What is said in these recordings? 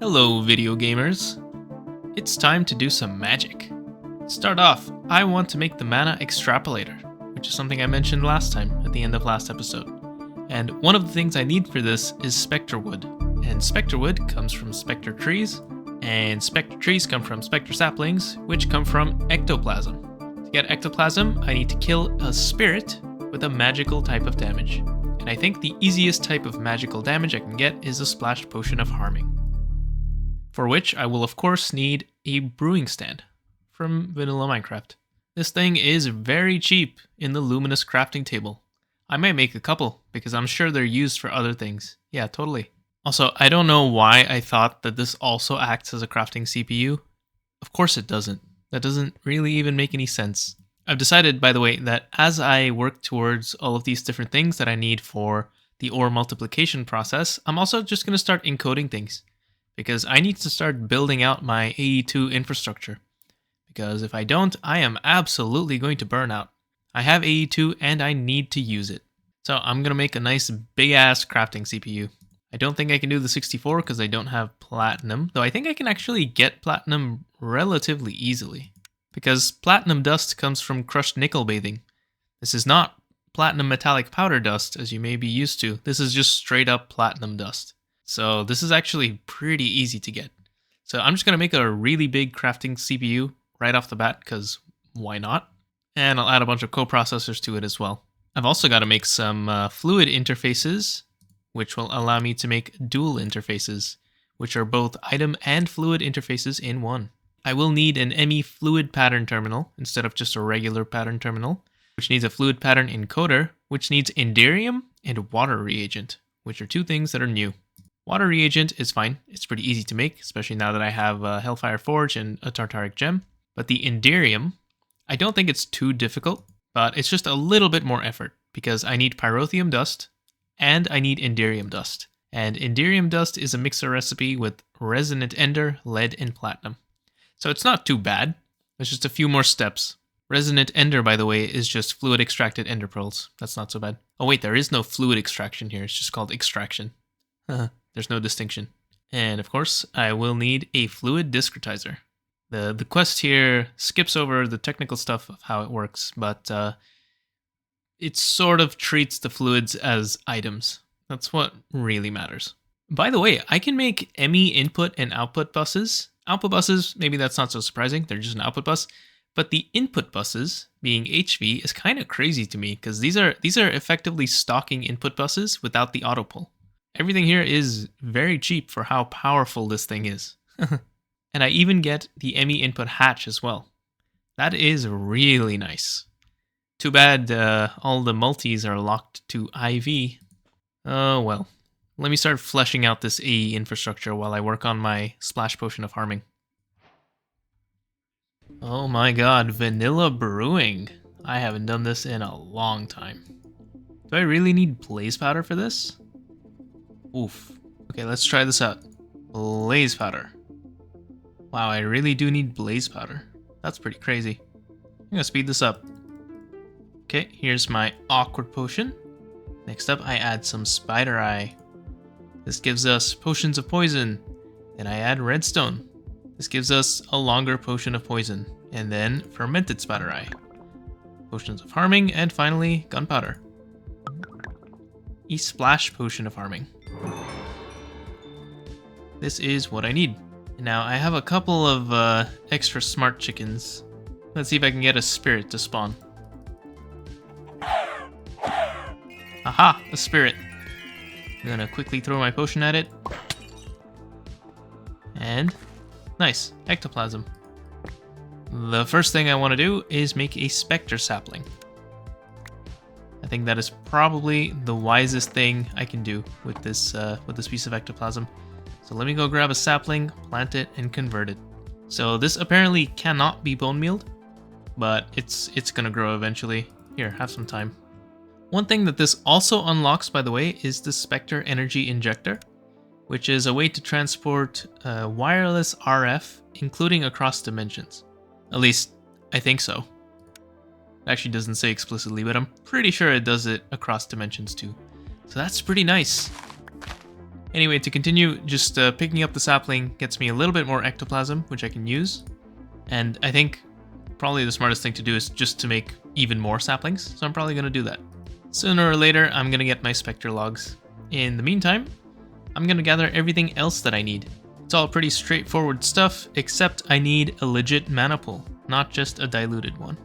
Hello, video gamers. It's time to do some magic. To start off, I want to make the mana extrapolator, which is something I mentioned last time at the end of last episode. And one of the things I need for this is spectre wood. And spectre wood comes from spectre trees, and spectre trees come from spectre saplings, which come from ectoplasm. To get ectoplasm, I need to kill a spirit with a magical type of damage. And I think the easiest type of magical damage I can get is a splashed potion of harming. For which I will of course need a brewing stand from vanilla Minecraft. This thing is very cheap in the luminous crafting table. I might make a couple because I'm sure they're used for other things. Yeah, totally. Also, I don't know why I thought that this also acts as a crafting CPU. Of course it doesn't. That doesn't really even make any sense. I've decided, by the way, that as I work towards all of these different things that I need for the ore multiplication process, I'm also just going to start encoding things. Because I need to start building out my AE2 infrastructure. Because if I don't, I am absolutely going to burn out. I have AE2 and I need to use it. So I'm going to make a nice big ass crafting CPU. I don't think I can do the 64 because I don't have platinum, though I think I can actually get platinum relatively easily. Because platinum dust comes from crushed nickel bathing. This is not platinum metallic powder dust as you may be used to. This is just straight up platinum dust. So this is actually pretty easy to get. So I'm just going to make a really big crafting CPU right off the bat, because why not? And I'll add a bunch of coprocessors to it as well. I've also got to make some fluid interfaces, which will allow me to make dual interfaces, which are both item and fluid interfaces in one. I will need an ME fluid pattern terminal instead of just a regular pattern terminal, which needs a fluid pattern encoder, which needs Enderium and water reagent, which are two things that are new. Water reagent is fine. It's pretty easy to make, especially now that I have a Hellfire Forge and a Tartaric Gem. But the Enderium, I don't think it's too difficult, but it's just a little bit more effort because I need Pyrotheum dust and I need Enderium dust. And Enderium dust is a mixer recipe with Resonant Ender, Lead, and Platinum. So it's not too bad. There's just a few more steps. Resonant Ender, by the way, is just fluid extracted ender pearls. That's not so bad. Oh wait, there is no fluid extraction here. It's just called extraction. There's no distinction. And of course, I will need a fluid discretizer. The quest here skips over the technical stuff of how it works, but it sort of treats the fluids as items. That's what really matters. By the way, I can make ME input and output buses. Output buses, maybe that's not so surprising, they're just an output bus. But the input buses, being HV, is kind of crazy to me, because these are effectively stocking input buses without the auto pull. Everything here is very cheap for how powerful this thing is. And I even get the ME input hatch as well. That is really nice. Too bad all the multis are locked to IV. Oh well. Let me start fleshing out this AE infrastructure while I work on my splash potion of harming. Oh my god, vanilla brewing. I haven't done this in a long time. Do I really need blaze powder for this? Oof. Okay, let's try this out. Blaze powder. Wow, I really do need blaze powder. That's pretty crazy. I'm gonna speed this up. Okay, here's my awkward potion. Next up, I add some spider eye. This gives us potions of poison. Then I add redstone. This gives us a longer potion of poison. And then fermented spider eye. Potions of harming, and finally, gunpowder. A splash potion of harming. This is what I need. Now, I have a couple of extra smart chickens. Let's see if I can get a spirit to spawn. Aha! A spirit. I'm gonna quickly throw my potion at it. And nice, ectoplasm. The first thing I want to do is make a spectre sapling. I think that is probably the wisest thing I can do with this piece of ectoplasm. So let me go grab a sapling, plant it, and convert it. So this apparently cannot be bone mealed, but it's gonna grow eventually. Here, have some time. One thing that this also unlocks, by the way, is the Spectre Energy Injector, which is a way to transport wireless RF, including across dimensions. At least, I think so. It actually doesn't say explicitly, but I'm pretty sure it does it across dimensions too. So that's pretty nice. Anyway, to continue, just picking up the sapling gets me a little bit more ectoplasm, which I can use. And I think probably the smartest thing to do is just to make even more saplings, so I'm probably going to do that. Sooner or later, I'm going to get my spectre logs. In the meantime, I'm going to gather everything else that I need. It's all pretty straightforward stuff, except I need a legit mana pool, not just a diluted one.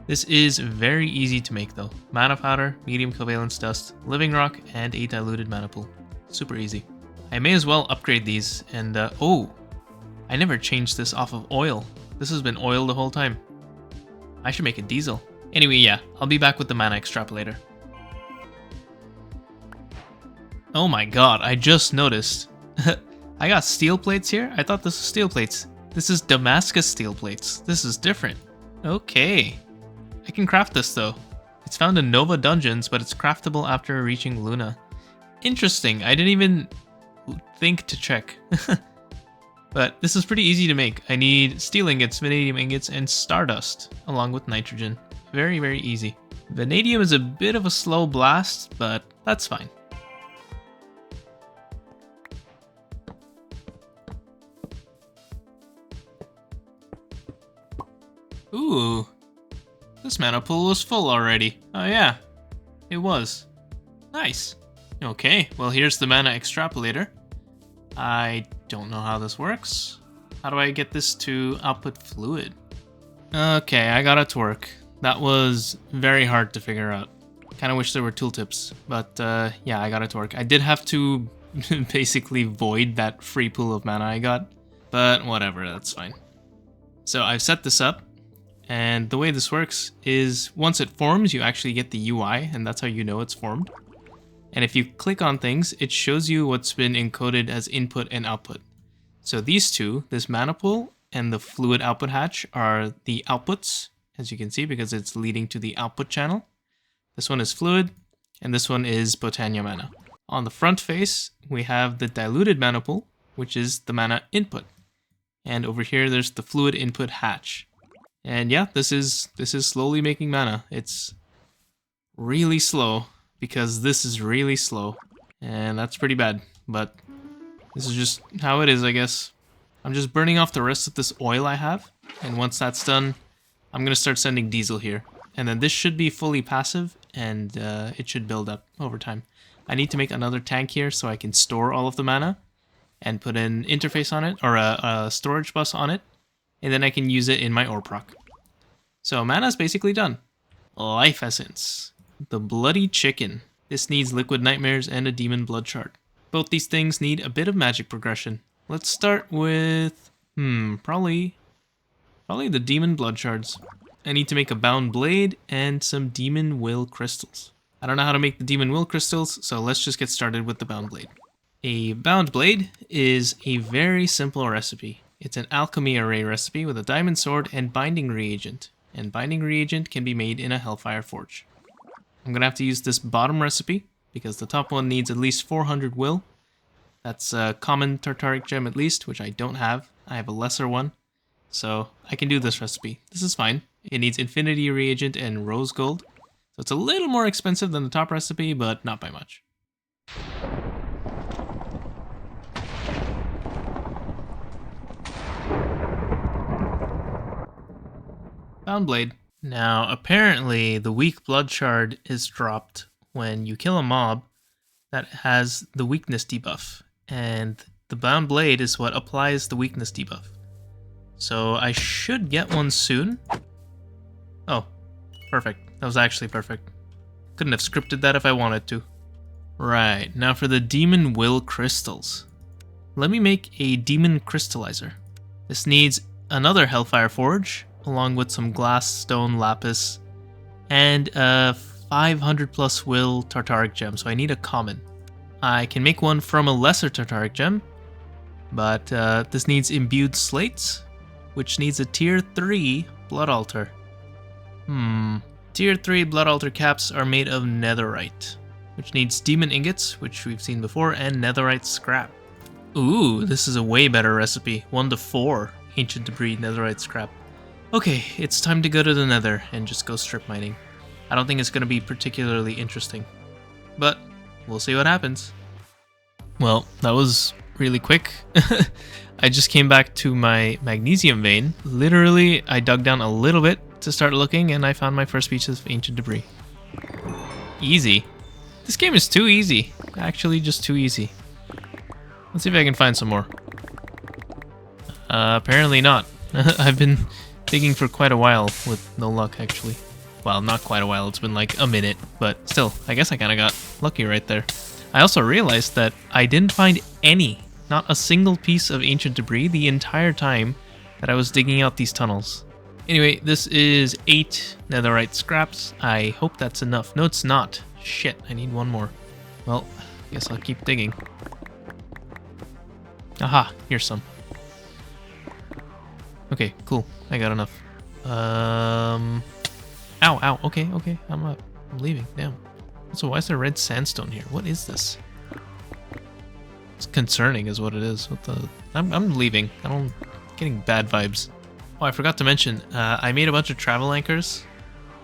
This is very easy to make though. Mana powder, medium covalence dust, living rock, and a diluted mana pool. Super easy. I may as well upgrade these, and oh! I never changed this off of oil. This has been oil the whole time. I should make a diesel. Anyway, yeah, I'll be back with the mana extrapolator. Oh my god, I just noticed. I got steel plates here? I thought this was steel plates. This is Damascus steel plates. This is different. Okay. I can craft this though. It's found in Nova Dungeons, but it's craftable after reaching Luna. Interesting, I didn't even think to check. But this is pretty easy to make. I need steel ingots, vanadium ingots, and stardust, along with nitrogen. Very, very easy. Vanadium is a bit of a slow blast, but that's fine. Ooh, this mana pool was full already. Oh yeah, it was. Nice. Okay, well here's the mana extrapolator. I don't know how this works. How do I get this to output fluid? Okay, I got it to work. That was very hard to figure out. Kind of wish there were tooltips, but yeah, I got it to work. I did have to basically void that free pool of mana I got, but whatever, that's fine. So I've set this up, and the way this works is once it forms, you actually get the UI, and that's how you know it's formed. And if you click on things, it shows you what's been encoded as input and output. So these two, this mana pool and the fluid output hatch, are the outputs, as you can see, because it's leading to the output channel. This one is fluid, and this one is Botania mana. On the front face, we have the diluted mana pool, which is the mana input. And over here, there's the fluid input hatch. And yeah, this is slowly making mana. It's really slow, because this is really slow, and that's pretty bad, but this is just how it is, I guess. I'm just burning off the rest of this oil I have, and once that's done, I'm gonna start sending diesel here. And then this should be fully passive, and it should build up over time. I need to make another tank here so I can store all of the mana, and put an interface on it, or a storage bus on it, and then I can use it in my ore proc. So mana's basically done. Life essence. The bloody chicken. This needs liquid nightmares and a demon blood shard. Both these things need a bit of magic progression. Let's start with probably the demon blood shards. I need to make a bound blade and some demon will crystals. I don't know how to make the demon will crystals, so let's just get started with the bound blade. A bound blade is a very simple recipe. It's an alchemy array recipe with a diamond sword and binding reagent. And binding reagent can be made in a hellfire forge. I'm gonna have to use this bottom recipe because the top one needs at least 400 will. That's a common tartaric gem at least, which I don't have. I have a lesser one, so I can do this recipe. This is fine. It needs infinity reagent and rose gold. So it's a little more expensive than the top recipe, but not by much. Bound blade. Now, apparently, the weak blood shard is dropped when you kill a mob that has the weakness debuff, and the bound blade is what applies the weakness debuff. So I should get one soon. Oh, perfect. That was actually perfect. Couldn't have scripted that if I wanted to. Right, now for the demon will crystals. Let me make a demon crystallizer. This needs another hellfire forge, along with some glass, stone, lapis, and a 500 plus will tartaric gem, so I need a common. I can make one from a lesser tartaric gem, but this needs imbued slates, which needs a tier 3 blood altar. Tier 3 blood altar caps are made of netherite, which needs demon ingots, which we've seen before, and netherite scrap. Ooh, this is a way better recipe. 1 to 4 ancient debris netherite scrap. Okay, it's time to go to the nether and just go strip mining. I don't think it's going to be particularly interesting, but we'll see what happens. Well, that was really quick. I just came back to my magnesium vein. Literally, I dug down a little bit to start looking, and I found my first piece of ancient debris. Easy. This game is too easy. Actually, just too easy. Let's see if I can find some more. Apparently not. I've been digging for quite a while with no luck, actually. Well, not quite a while. It's been like a minute, but still, I guess I kind of got lucky right there. I also realized that I didn't find not a single piece of ancient debris the entire time that I was digging out these tunnels. Anyway, this is 8 netherite scraps. I hope that's enough. No, it's not. Shit, I need one more. Well, I guess I'll keep digging. Aha, here's some. Okay, cool. I got enough. Ow, okay, I'm leaving, damn. So why is there red sandstone here? What is this? It's concerning is what it is. What the... I'm leaving. I'm getting bad vibes. Oh, I forgot to mention, I made a bunch of travel anchors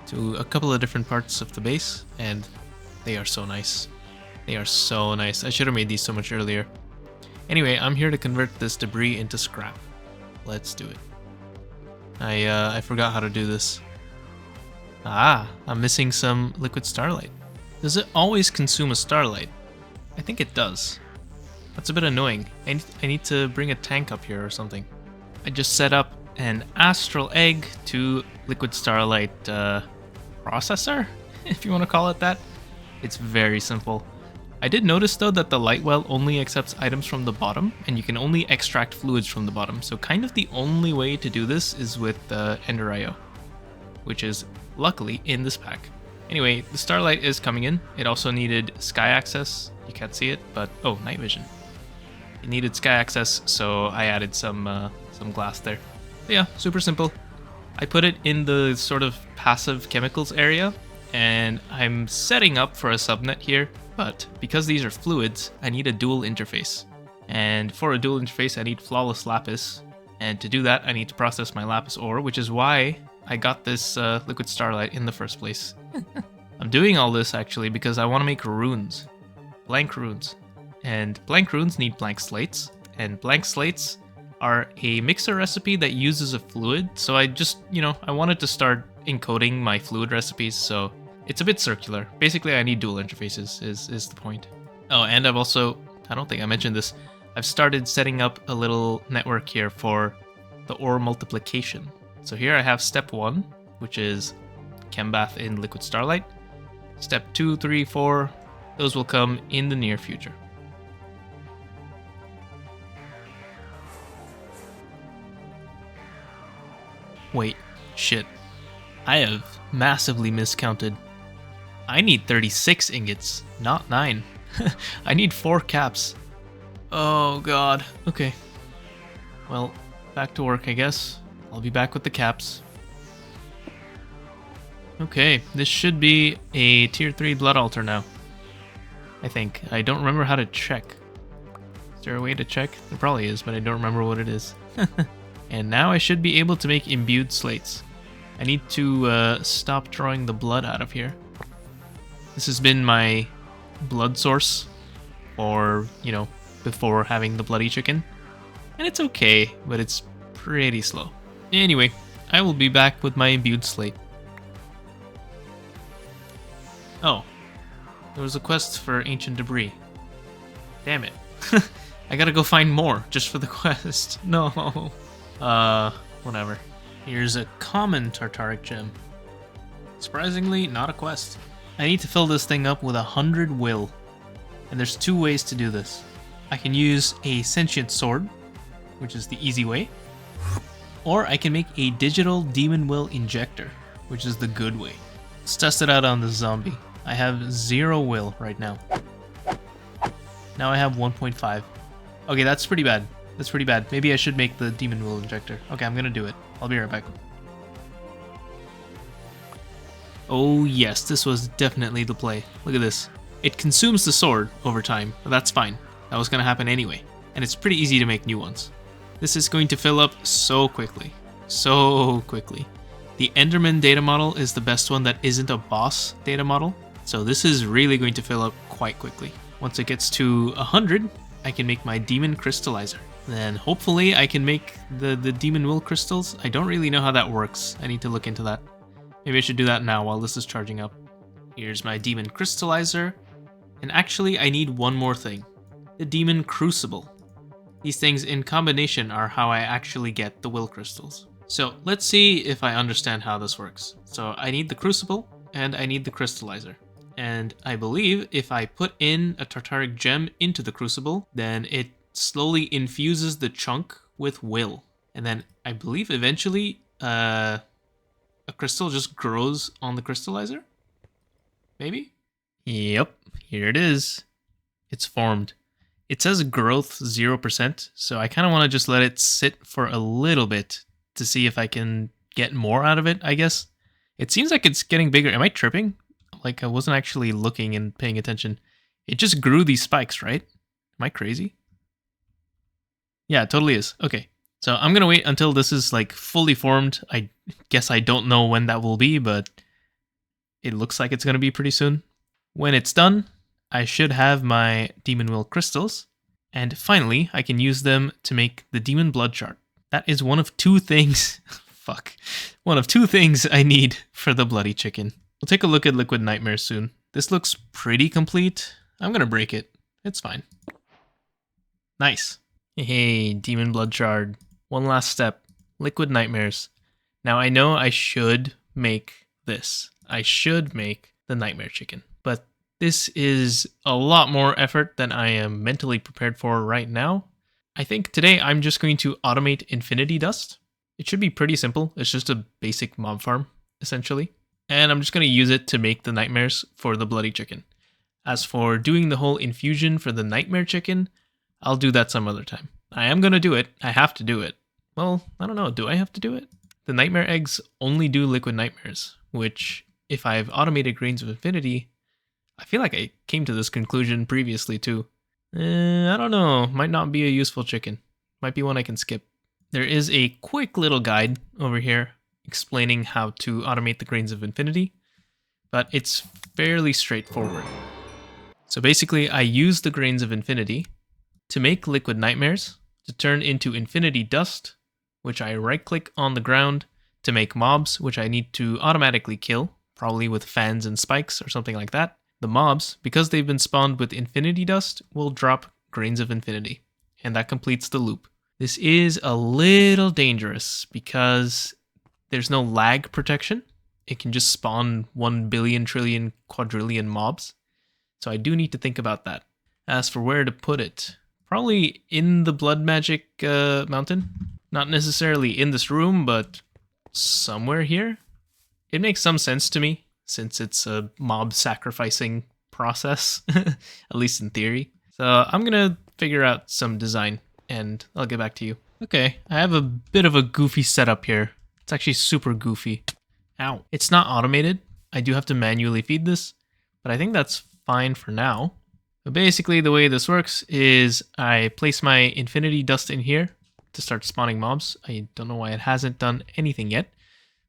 to a couple of different parts of the base, and they are so nice. They are so nice. I should have made these so much earlier. Anyway, I'm here to convert this debris into scrap. Let's do it. I forgot how to do this. Ah, I'm missing some liquid starlight. Does it always consume a starlight? I think it does. That's a bit annoying. I need to bring a tank up here or something. I just set up an astral egg to liquid starlight processor, if you want to call it that. It's very simple. I did notice though that the light well only accepts items from the bottom, and you can only extract fluids from the bottom. So kind of the only way to do this is with Ender IO, which is luckily in this pack. Anyway, the starlight is coming in. It also needed sky access. You can't see it, but oh, night vision. It needed sky access, so I added some glass there. But yeah, super simple. I put it in the sort of passive chemicals area, and I'm setting up for a subnet here. But because these are fluids, I need a dual interface. And for a dual interface, I need flawless lapis. And to do that, I need to process my lapis ore, which is why I got this liquid starlight in the first place. I'm doing all this actually because I want to make runes. Blank runes. And blank runes need blank slates. And blank slates are a mixer recipe that uses a fluid. So I just, I wanted to start encoding my fluid recipes, so it's a bit circular. Basically, I need dual interfaces is the point. Oh, and I've also, I don't think I mentioned this, I've started setting up a little network here for the ore multiplication. So here I have step 1, which is chem bath in liquid starlight. Step 2, 3, 4, those will come in the near future. Wait, shit. I have massively miscounted. I need 36 ingots, not 9. I need 4 caps. Oh god. Okay. Well, back to work, I guess. I'll be back with the caps. Okay, this should be a tier 3 blood altar now. I think. I don't remember how to check. Is there a way to check? There probably is, but I don't remember what it is. And now I should be able to make imbued slates. I need to stop drawing the blood out of here. This has been my blood source for, before having the bloody chicken. And it's okay, but it's pretty slow. Anyway, I will be back with my imbued slate. Oh, there was a quest for ancient debris. Damn it. I gotta go find more just for the quest. No. Whatever. Here's a common Tartaric gem. Surprisingly, not a quest. I need to fill this thing up with 100 will. And there's 2 ways to do this. I can use a sentient sword, which is the easy way. Or I can make a digital demon will injector, which is the good way. Let's test it out on the zombie. I have 0 will right now. Now I have 1.5. Okay, that's pretty bad. That's pretty bad. Maybe I should make the demon will injector. Okay, I'm gonna do it. I'll be right back. Oh yes, this was definitely the play. Look at this. It consumes the sword over time, but that's fine. That was gonna happen anyway. And it's pretty easy to make new ones. This is going to fill up so quickly. So quickly. The Enderman data model is the best one that isn't a boss data model. So this is really going to fill up quite quickly. Once it gets to 100, I can make my demon crystallizer. Then hopefully I can make the demon will crystals. I don't really know how that works. I need to look into that. Maybe I should do that now while this is charging up. Here's my demon crystallizer. And actually I need one more thing. The demon crucible. These things in combination are how I actually get the will crystals. So let's see if I understand how this works. So I need the crucible and I need the crystallizer. And I believe if I put in a tartaric gem into the crucible, then it slowly infuses the chunk with will. And then I believe eventually a crystal just grows on the crystallizer? Maybe? Yep, here it is. It's formed. It says growth 0%, so I kind of want to just let it sit for a little bit to see if I can get more out of it, I guess. It seems like it's getting bigger. Am I tripping? Like I wasn't actually looking and paying attention. It just grew these spikes, right? Am I crazy? Yeah, it totally is. Okay, so I'm gonna wait until this is like fully formed. I guess I don't know when that will be, but it looks like it's gonna be pretty soon. When it's done, I should have my demon will crystals, and finally I can use them to make the demon blood shard. That is one of two things. Fuck. One of two things I need for the bloody chicken. We'll take a look at Liquid Nightmares soon. This looks pretty complete. I'm gonna break it. It's fine. Nice. Hey, demon blood shard. One last step. Liquid Nightmares. Now I know I should make this. I should make the nightmare chicken. But this is a lot more effort than I am mentally prepared for right now. I think today I'm just going to automate infinity dust. It should be pretty simple. It's just a basic mob farm, essentially. And I'm just going to use it to make the nightmares for the bloody chicken. As for doing the whole infusion for the nightmare chicken, I'll do that some other time. I am going to do it. I have to do it. Well, I don't know. Do I have to do it? The nightmare eggs only do liquid nightmares, which if I've automated Grains of Infinity, I feel like I came to this conclusion previously too. I don't know. Might not be a useful chicken. Might be one I can skip. There is a quick little guide over here explaining how to automate the Grains of Infinity, but it's fairly straightforward. So basically, I use the Grains of Infinity to make liquid nightmares, to turn into infinity dust, which I right-click on the ground to make mobs, which I need to automatically kill, probably with fans and spikes or something like that. The mobs, because they've been spawned with infinity dust, will drop Grains of Infinity, and that completes the loop. This is a little dangerous because there's no lag protection. It can just spawn 1 billion, trillion, quadrillion mobs. So I do need to think about that. As for where to put it, probably in the blood magic mountain. Not necessarily in this room, but somewhere here. It makes some sense to me, since it's a mob sacrificing process, at least in theory. So I'm gonna figure out some design and I'll get back to you. Okay, I have a bit of a goofy setup here. It's actually super goofy. Ow. It's not automated. I do have to manually feed this, but I think that's fine for now. But basically the way this works is I place my infinity dust in here to start spawning mobs. I don't know why it hasn't done anything yet,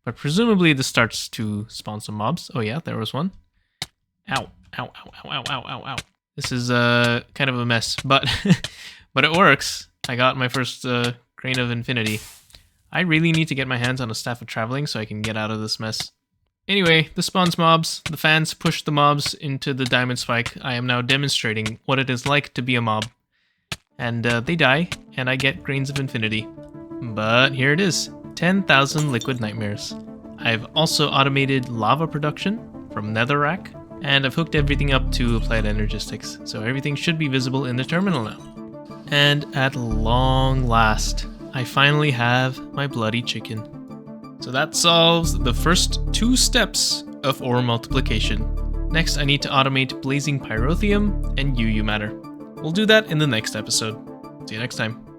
but presumably this starts to spawn some mobs. Oh yeah, there was one. Ow, ow, ow, ow, ow, ow, ow, ow. This is kind of a mess, but but it works. I got my first Grain of Infinity. I really need to get my hands on a Staff of Traveling so I can get out of this mess. Anyway, this spawns mobs. The fans push the mobs into the diamond spike. I am now demonstrating what it is like to be a mob. And they die, and I get Grains of Infinity. But here it is, 10,000 liquid nightmares. I've also automated lava production from netherrack, and I've hooked everything up to applied energistics, so everything should be visible in the terminal now. And at long last, I finally have my bloody chicken. So that solves the first 2 steps of ore multiplication. Next, I need to automate blazing pyrotheum and UU matter. We'll do that in the next episode. See you next time.